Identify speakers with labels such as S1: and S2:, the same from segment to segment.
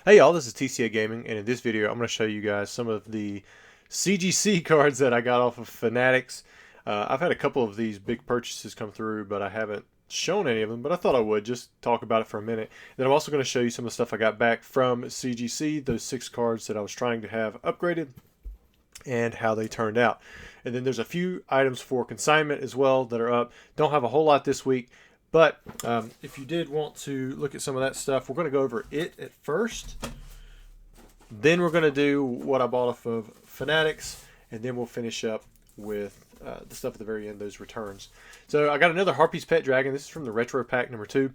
S1: Hey y'all, this is TCA Gaming, and in this video I'm going to show you guys some of the CGC cards that I got off of Fanatics. I've had a couple of these big purchases come through, but I haven't shown any of them, but I thought I would just talk about it for a minute. Then I'm also going to show you some of the stuff I got back from CGC, those 6 cards that I was trying to have upgraded, and how they turned out. And then there's a few items for consignment as well that are up. Don't have a whole lot this week, but if you did want to look at some of that stuff, we're going to go over it at first. Then we're going to do what I bought off of Fanatics, and then we'll finish up with the stuff at the very end, those returns. So I got another Harpy's Pet Dragon. This is from the Retro Pack number 2.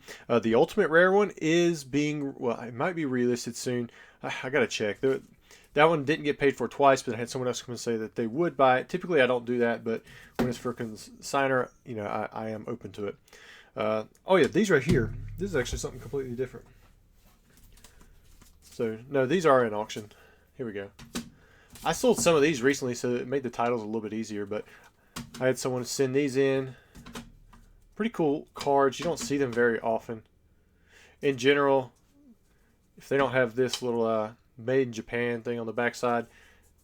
S1: The Ultimate Rare one is being, well, it might be relisted soon. I got to check. That one didn't get paid for twice, but I had someone else come and say that they would buy it. Typically, I don't do that, but when it's for consigner, you know, I am open to it. Oh yeah, these right here. This is actually something completely different. So no, these are in auction. Here we go. I sold some of these recently, so it made the titles a little bit easier. But I had someone send these in. Pretty cool cards. You don't see them very often. In general, if they don't have this little made in Japan thing on the backside,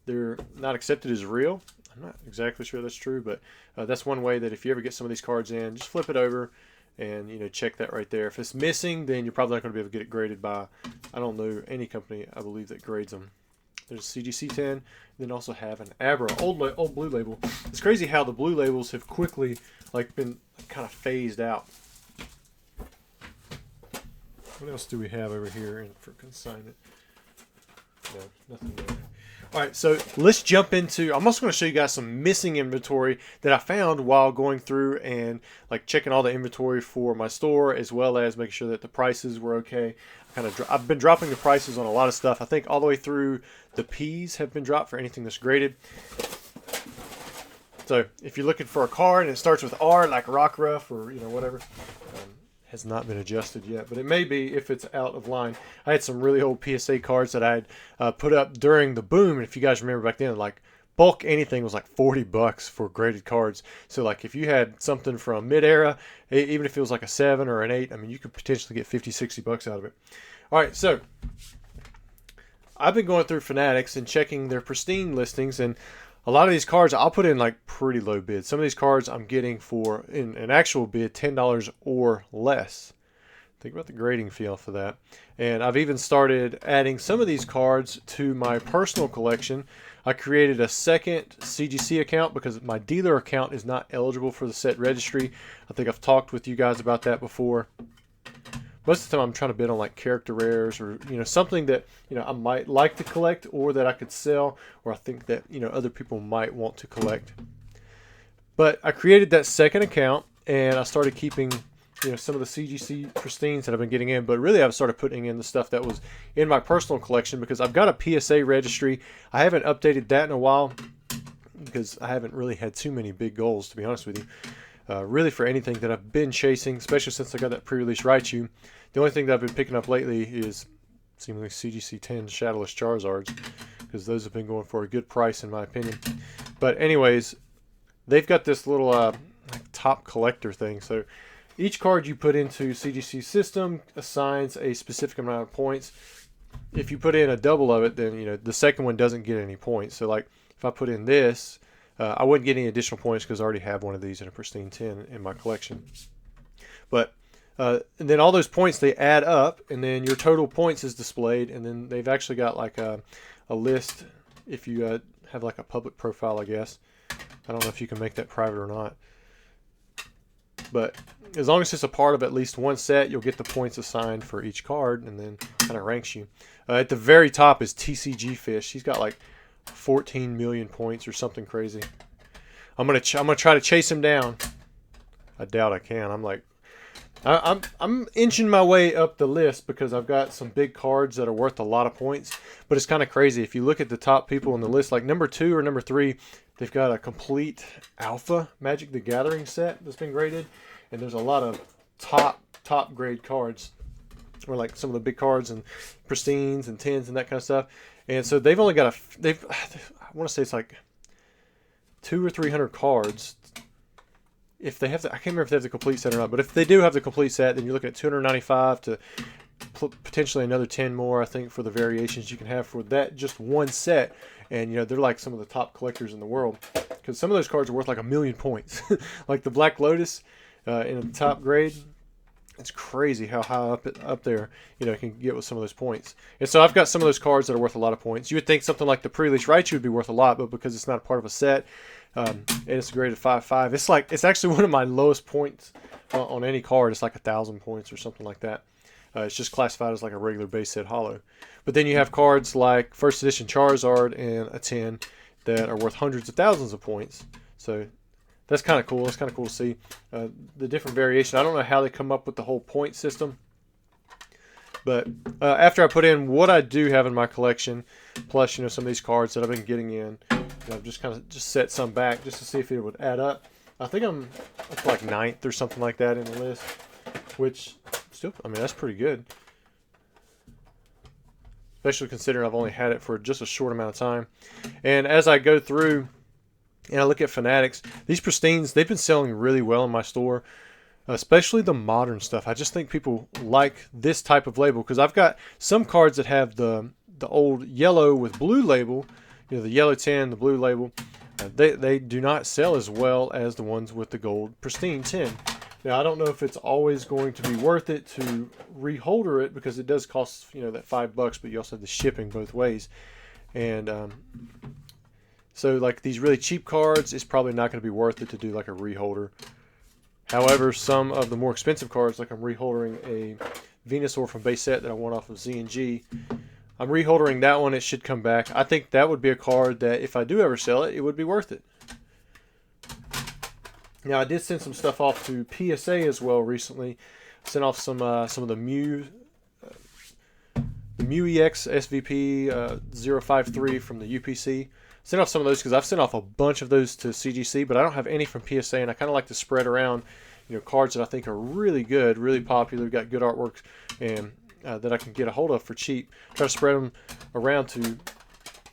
S1: they're not accepted as real. I'm not exactly sure that's true, but that's one way that if you ever get some of these cards in, just flip it over and, you know, check that right there. If it's missing, then you're probably not going to be able to get it graded by, I don't know, any company, I believe, that grades them. There's CGC 10, and then also have an Abra, old blue label. It's crazy how the blue labels have quickly been kind of phased out. What else do we have over here for consignment? No, nothing there. All right, so let's jump into, I'm also going to show you guys some missing inventory that I found while going through and checking all the inventory for my store, as well as making sure that the prices were okay. I've been dropping the prices on a lot of stuff. I think all the way through the P's have been dropped for anything that's graded. So if you're looking for a card and it starts with R, like Rockruff or, you know, whatever, has not been adjusted yet, but it may be if it's out of line. I had some really old PSA cards that I had put up during the boom, and if you guys remember back then, bulk anything was like $40 for graded cards. So if you had something from mid-era, even if it was like a 7 or an 8, I mean, you could potentially get 50, $60 out of it. All right, so I've been going through Fanatics and checking their pristine listings, and a lot of these cards I'll put in pretty low bids. Some of these cards I'm getting for in an actual bid $10 or less. Think about the grading fee off of that. And I've even started adding some of these cards to my personal collection. I created a second CGC account because my dealer account is not eligible for the set registry. I think I've talked with you guys about that before. Most of the time I'm trying to bid on character rares or, you know, something that, you know, I might like to collect or that I could sell, or I think that, you know, other people might want to collect. But I created that second account and I started keeping, you know, some of the CGC pristines that I've been getting in, but really I've started putting in the stuff that was in my personal collection because I've got a PSA registry. I haven't updated that in a while because I haven't really had too many big goals, to be honest with you. Really for anything that I've been chasing, especially since I got that pre-release Raichu. The only thing that I've been picking up lately is seemingly CGC 10 Shadowless Charizards, because those have been going for a good price in my opinion. But anyways, they've got this little top collector thing. So each card you put into CGC system assigns a specific amount of points. If you put in a double of it, then, you know, the second one doesn't get any points. So if I put in this, I wouldn't get any additional points because I already have one of these in a pristine 10 in my collection. But and then all those points, they add up, and then your total points is displayed, and then they've actually got a list if you have a public profile, I guess. I don't know if you can make that private or not. But as long as it's a part of at least one set, you'll get the points assigned for each card, and then kind of ranks you. At the very top is TCG Fish. He's got 14 million points or something crazy. I'm gonna try to chase him down. I doubt I can. I'm inching my way up the list because I've got some big cards that are worth a lot of points. But it's kind of crazy if you look at the top people on the list, like number 2 or number 3, they've got a complete alpha Magic the Gathering set that's been graded, and there's a lot of top grade cards, or some of the big cards and pristines and 10s and that kind of stuff. And so they've only got I want to say it's 200 or 300 cards. If they have I can't remember if they have the complete set or not, but if they do have the complete set, then you're looking at 295 to potentially another 10 more, I think, for the variations you can have for that just one set. And, you know, they're like some of the top collectors in the world, because some of those cards are worth like 1,000,000 points. Like the Black Lotus in the top grade. It's crazy how high up there, you know, it can get with some of those points. And so I've got some of those cards that are worth a lot of points. You would think something like the Pre-Leash Raichu would be worth a lot, but because it's not a part of a set, and it's graded 5.5, it's actually one of my lowest points on any card. It's like 1,000 points or something like that. It's just classified as like a regular base set holo. But then you have cards like first edition Charizard and a 10 that are worth hundreds of thousands of points. So that's kind of cool. It's kind of cool to see the different variation. I don't know how they come up with the whole point system. But after I put in what I do have in my collection, plus, you know, some of these cards that I've been getting in, I've just kind of set some back just to see if it would add up. I think I'm like 9th or something like that in the list, which still, I mean, that's pretty good. Especially considering I've only had it for just a short amount of time. And as I go through and I look at Fanatics, these Pristines, they've been selling really well in my store, especially the modern stuff. I just think people like this type of label, because I've got some cards that have the old yellow with blue label, you know, the yellow 10, the blue label. They do not sell as well as the ones with the gold Pristine 10. Now, I don't know if it's always going to be worth it to reholder it, because it does cost, you know, that $5, but you also have the shipping both ways. And so like these really cheap cards, it's probably not going to be worth it to do like a reholder. However, some of the more expensive cards, like I'm reholdering a Venusaur from base set that I won off of Z&G. I'm reholdering that one. It should come back. I think that would be a card that if I do ever sell it, it would be worth it. Now, I did send some stuff off to PSA as well recently. Sent off some of the Mew EX SVP 053 from the UPC. Sent off some of those because I've sent off a bunch of those to CGC, but I don't have any from PSA, and I kind of like to spread around, you know, cards that I think are really good, really popular, got good artwork, and that I can get a hold of for cheap. Try to spread them around to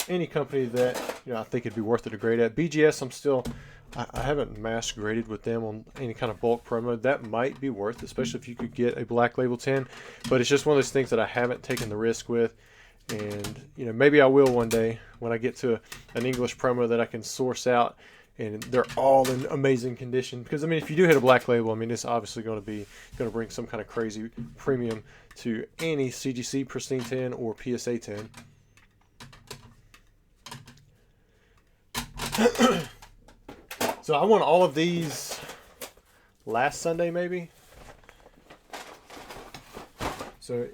S1: any company that, you know, I think it'd be worth it to grade at. BGS, I haven't mass graded with them on any kind of bulk promo. That might be worth it, especially if you could get a Black Label 10. But it's just one of those things that I haven't taken the risk with. And, you know, maybe I will one day when I get to an English promo that I can source out and they're all in amazing condition. Because, I mean, if you do hit a Black Label, I mean, it's obviously going to bring some kind of crazy premium to any CGC Pristine 10 or PSA 10. So I won all of these last Sunday, maybe. So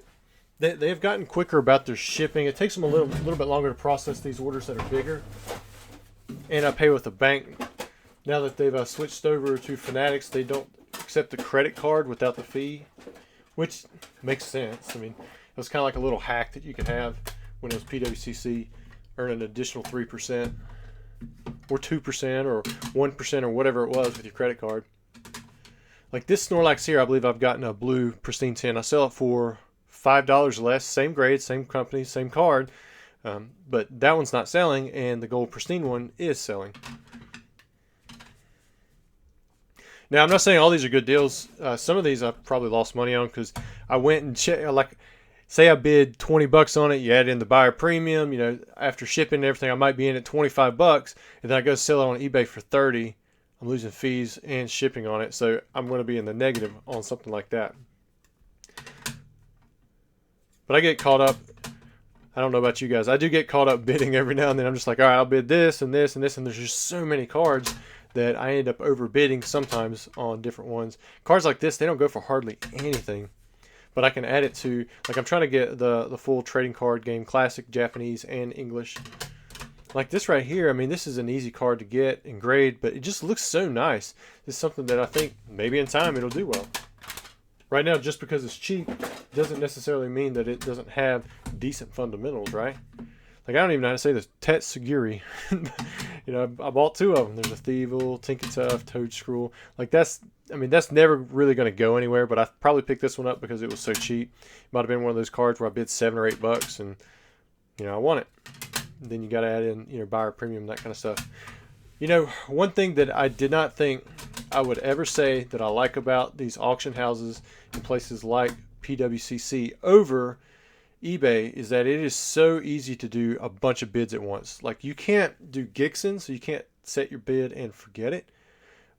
S1: they have gotten quicker about their shipping. It takes them a little bit longer to process these orders that are bigger. And I pay with a bank. Now that they've switched over to Fanatics, they don't accept the credit card without the fee, which makes sense. I mean, it was kind of like a little hack that you could have when it was PWCC, earn an additional 3% or 2% or 1% or whatever it was with your credit card. Like this Snorlax here, I believe I've gotten a blue Pristine 10. I sell it for $5 less, same grade, same company, same card, but that one's not selling, and the gold Pristine one is selling. Now, I'm not saying all these are good deals. Some of these I probably lost money on because I went and checked, like, say I bid $20 on it, you add in the buyer premium, you know, after shipping and everything, I might be in at $25, and then I go sell it on eBay for $30. I'm losing fees and shipping on it, so I'm going to be in the negative on something like that. But I get caught up. I don't know about you guys. I do get caught up bidding every now and then. I'm just like, all right, I'll bid this and this and this, and there's just so many cards that I end up overbidding sometimes on different ones. Cards like this, they don't go for hardly anything. But I can add it to, like, I'm trying to get the full trading card game, classic, Japanese, and English. Like this right here, I mean, this is an easy card to get and grade, but it just looks so nice. It's something that I think maybe in time it'll do well. Right now, just because it's cheap doesn't necessarily mean that it doesn't have decent fundamentals, right? Like, I don't even know how to say this. Tetsugiri. You know, I bought two of them. There's a Thievul, Tinkertuff, Toadscruel. Like, that's never really going to go anywhere, but I probably picked this one up because it was so cheap. It might have been one of those cards where I bid $7 or $8 and, you know, I won it. And then you got to add in, you know, buyer premium, that kind of stuff. You know, one thing that I did not think I would ever say that I like about these auction houses in places like PWCC over eBay is that it is so easy to do a bunch of bids at once. Like, you can't do Gixxen, so you can't set your bid and forget it.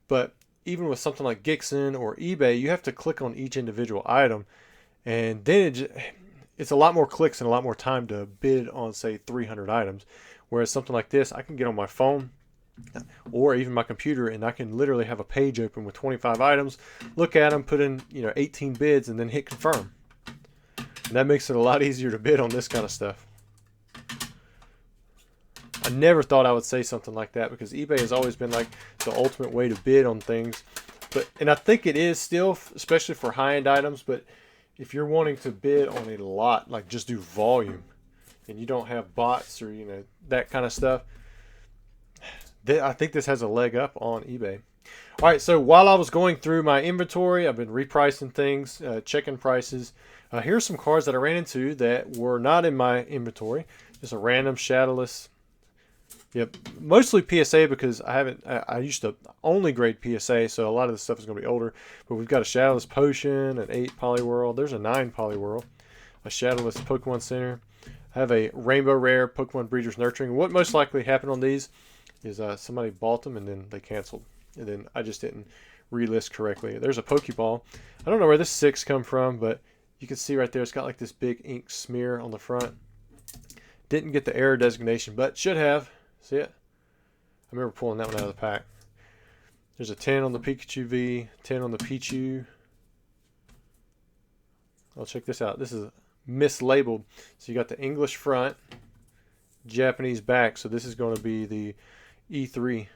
S1: But even with something like Gixxen or eBay, you have to click on each individual item, and then it's a lot more clicks and a lot more time to bid on, say, 300 items. Whereas something like this, I can get on my phone or even my computer, and I can literally have a page open with 25 items, look at them, put in 18 bids, and then hit confirm. And that makes it a lot easier to bid on this kind of stuff. I never thought I would say something like that, because eBay has always been like the ultimate way to bid on things. And I think it is still, especially for high-end items. But if you're wanting to bid on a lot, like just do volume, and you don't have bots or that kind of stuff, I think this has a leg up on eBay. All right, so while I was going through my inventory, I've been repricing things, checking prices. Here's some cards that I ran into that were not in my inventory. Just a random shadowless. Yep, mostly PSA, because I used to only grade PSA, so a lot of this stuff is going to be older. But we've got a shadowless potion, an 8 Poliwhirl. There's a 9 Poliwhirl, a shadowless Pokemon Center. I have a rainbow rare Pokemon Breeders Nurturing. What most likely happened on these is somebody bought them and then they canceled, and then I just didn't relist correctly. There's a Pokeball. I don't know where this 6 come from, but you can see right there it's got like this big ink smear on the front. Didn't get the error designation, but should have. See it? I remember pulling that one out of the pack. There's a 10 on the Pikachu V, 10 on the Pichu. Oh, check this out. This is mislabeled. So you got the English front, Japanese back. So this is going to be the E3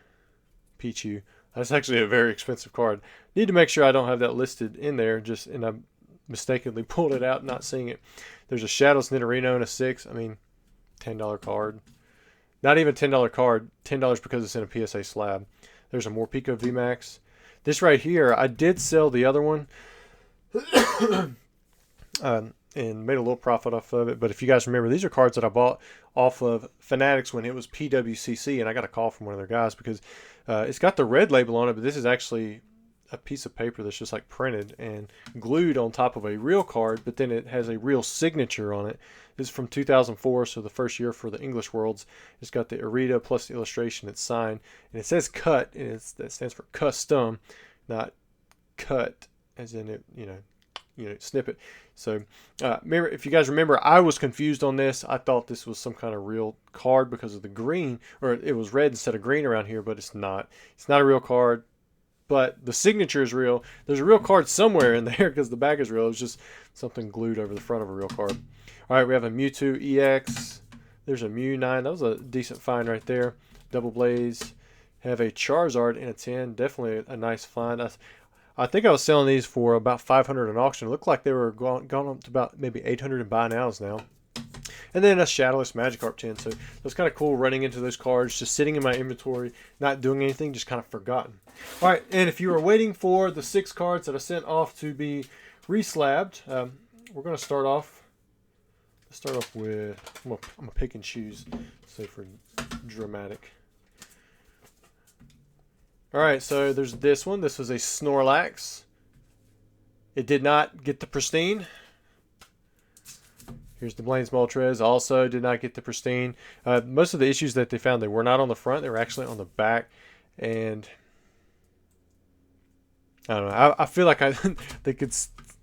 S1: Pichu. That's actually a very expensive card. Need to make sure I don't have that listed in there. And I mistakenly pulled it out, not seeing it. There's a Shadowless Nidorino and a 6. I mean, $10 card. Not even $10 card. $10 because it's in a PSA slab. There's a Morpeko VMAX. This right here, I did sell the other one. And made a little profit off of it. But if you guys remember, these are cards that I bought off of Fanatics when it was PWCC, and I got a call from one of their guys because it's got the red label on it, but this is actually a piece of paper that's just like printed and glued on top of a real card, but then it has a real signature on it. This is from 2004, so the first year for the English Worlds. It's got the Arita plus the illustration. It's signed, and it says cut, and that stands for custom, not cut as in it, snippet. So remember, if you guys remember, I was confused on this. I thought this was some kind of real card because of the green, or it was red instead of green around here, but it's not. It's not a real card, but the signature is real. There's a real card somewhere in there because the back is real. It's just something glued over the front of a real card. All right, we have a Mewtwo EX. There's a Mew 9. That was a decent find right there. Double Blaze. Have a Charizard in a 10. Definitely a nice find. I think I was selling these for about 500 at auction. It looked like they were gone up to about maybe 800 in buy nows now. And then a Shadowless Magikarp 10. So it was kind of cool running into those cards, just sitting in my inventory, not doing anything, just kind of forgotten. All right, and if you were waiting for the 6 cards that I sent off to be reslabbed, we're going to start off. Let's start off with, I'm going to pick and choose, say for dramatic. All right, so there's this one. This was a Snorlax. It did not get the pristine. Here's the Blaine's Moltres. Also did not get the pristine. Most of the issues that they found, they were not on the front. They were actually on the back. And I don't know. I feel like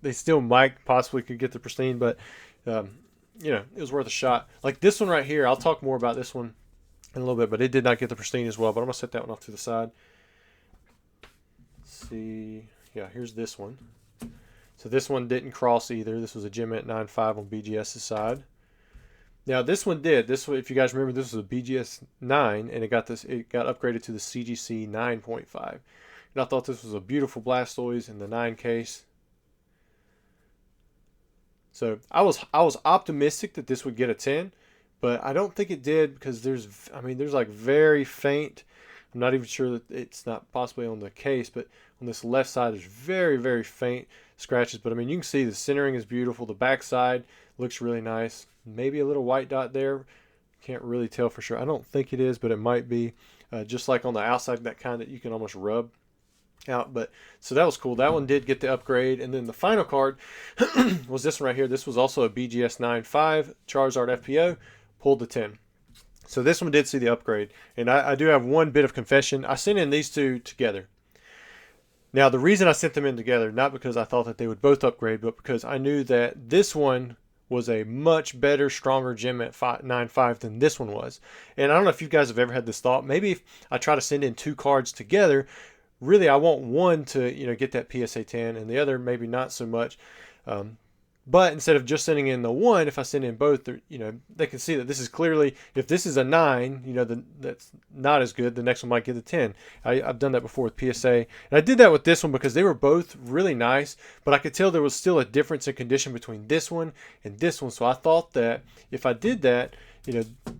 S1: they still might possibly could get the pristine, but it was worth a shot. Like this one right here. I'll talk more about this one in a little bit, but it did not get the pristine as well. But I'm gonna set that one off to the side. See, yeah, here's this one. So this one didn't cross either. This was a Gem at 9.5 on BGS's side. Now this one did. This one, if you guys remember, this was a BGS 9, and it got upgraded to the CGC 9.5. And I thought this was a beautiful Blastoise in the 9 case. So I was optimistic that this would get a 10, but I don't think it did because there's like very faint. I'm not even sure that it's not possibly on the case, but on this left side there's very, very faint scratches. But I mean, you can see the centering is beautiful. The back side looks really nice. Maybe a little white dot there. Can't really tell for sure. I don't think it is, but it might be. Just like on the outside, that kind that you can almost rub. out. But so that was cool. That one did get the upgrade. And then the final card was this one right here. This was also a BGS 9.5 Charizard FPO, pulled the 10. So this one did see the upgrade. And I do have one bit of confession. I sent in these two together. Now, the reason I sent them in together, not because I thought that they would both upgrade, but because I knew that this one was a much better, stronger gem at 9.5 than this one was. And I don't know if you guys have ever had this thought. Maybe if I try to send in two cards together, really I want one to, get that PSA 10 and the other maybe not so much. But instead of just sending in the one, if I send in both, they can see that this is clearly, if this is a 9, then that's not as good. The next one might get a 10. I've done that before with PSA. And I did that with this one because they were both really nice, but I could tell there was still a difference in condition between this one and this one. So I thought that if I did that,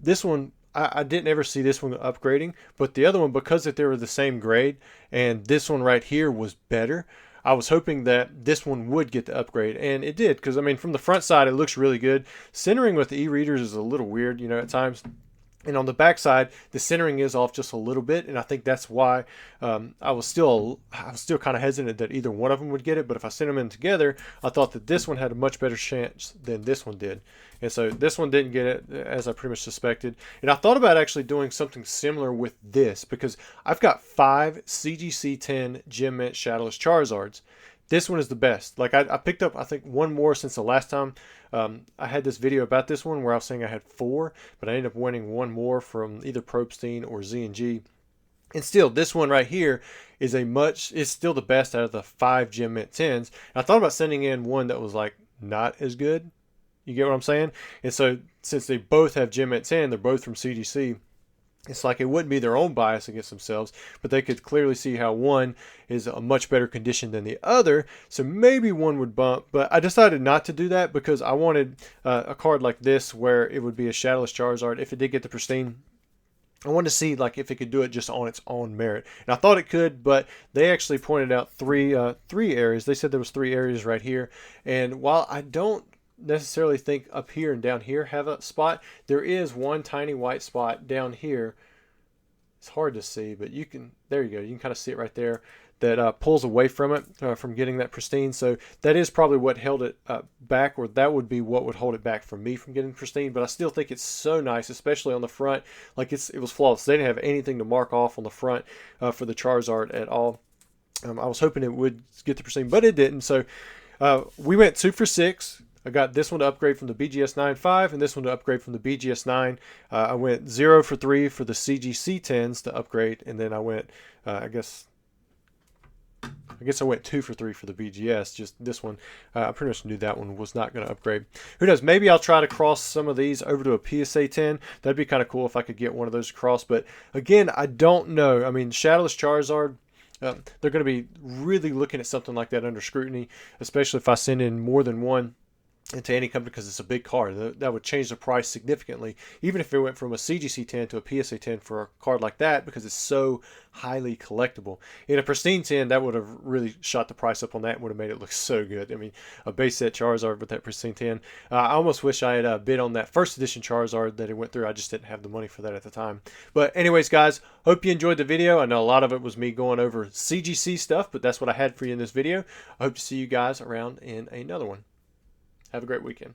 S1: this one, I didn't ever see this one upgrading, but the other one, because that they were the same grade and this one right here was better, I was hoping that this one would get the upgrade, and it did, because, I mean, from the front side, it looks really good. Centering with the e-readers is a little weird, at times. And on the back side, the centering is off just a little bit, and I think that's why I was still kind of hesitant that either one of them would get it. But if I sent them in together, I thought that this one had a much better chance than this one did. And so this one didn't get it, as I pretty much suspected. And I thought about actually doing something similar with this, because I've got 5 CGC 10 Gem Mint Shadowless Charizards. This one is the best. Like I picked up, I think, one more since the last time I had this video about this one where I was saying I had 4, but I ended up winning one more from either Probstein or Z&G. And still, this one right here is still the best out of the 5 Gem Mint 10s. And I thought about sending in one that was like not as good. You get what I'm saying? And so since they both have Gem Mint 10, they're both from CGC. It's like it wouldn't be their own bias against themselves, but they could clearly see how one is a much better condition than the other. So maybe one would bump, but I decided not to do that because I wanted a card like this where it would be a Shadowless Charizard. If it did get the pristine, I wanted to see like if it could do it just on its own merit. And I thought it could, but they actually pointed out three areas. They said there was 3 areas right here. And while I don't necessarily think up here and down here have a spot, there is one tiny white spot down here. It's hard to see, but there you go, you can kind of see it right there, that pulls away from it, from getting that pristine. So that is probably what held it back, or that would be what would hold it back from me from getting pristine. But I still think it's so nice, especially on the front. Like it was flawless. They didn't have anything to mark off on the front for the Charizard at all. I was hoping it would get the pristine, but it didn't. So we went 2 for 6. I got this one to upgrade from the BGS 9.5 and this one to upgrade from the BGS 9. I went 0 for 3 for the CGC 10s to upgrade, and then I went, I guess I went 2 for 3 for the BGS. Just this one, I pretty much knew that one was not going to upgrade. Who knows? Maybe I'll try to cross some of these over to a PSA 10. That'd be kind of cool if I could get one of those across. But again, I don't know. I mean, Shadowless Charizard, they're going to be really looking at something like that under scrutiny, especially if I send in more than one into any company, because it's a big card. That would change the price significantly, even if it went from a CGC 10 to a PSA 10 for a card like that, because it's so highly collectible. In a pristine 10, that would have really shot the price up on that and would have made it look so good. I mean, a base set Charizard with that pristine 10. I almost wish I had bid on that first edition Charizard that it went through. I just didn't have the money for that at the time. But anyways, guys, hope you enjoyed the video. I know a lot of it was me going over CGC stuff, but that's what I had for you in this video. I hope to see you guys around in another one. Have a great weekend.